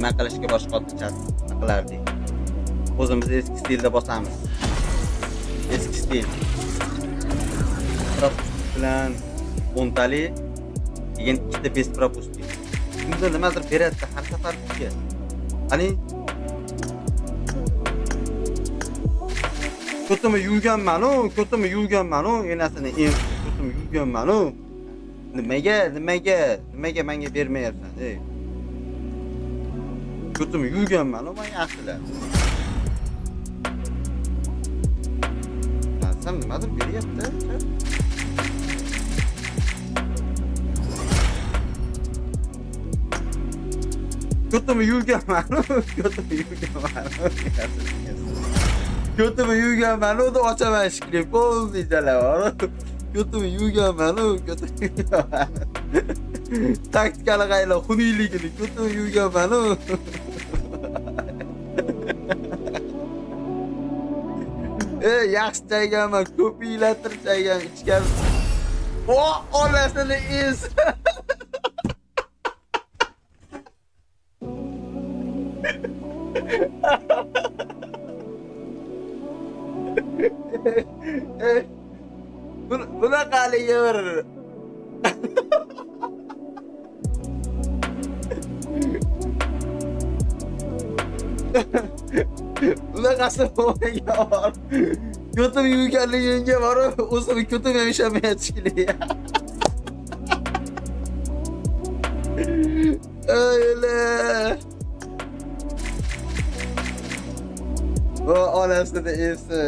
nima qilishga boshqa chat qilardik. O'zimiz eski stilda bosamiz. Eski stil. Propust bilan 10 tali, keyin ikkita bez propust. Kimdir nimadir beradi har safar bizga. Qani ko'timi yuvganman-u, enasini ko'timi yuvganman-u. Nimaga menga bermayapsan, ey? Ko'timi yuvganman-u, men yaxshilar. Sen nimadir beryapti? Ko'timi yuvganman-u, Ko'timi yuvganman-u, deb ochaman shikli, polni jalavar. Ko'timi yuvganman-u, taktikali qaylar xuniyligini ko'timi yuvganman-u. Yaxshi chayganman, ko'p yillardir chaygan, ichgan. Onasini is. Bunaqa yor. Bunaqasi bo'lmagan. Ko'timi yuvganligingga borib, o'zini ko'timi ham ishlamayotishkili. Ayla. O onasini esi.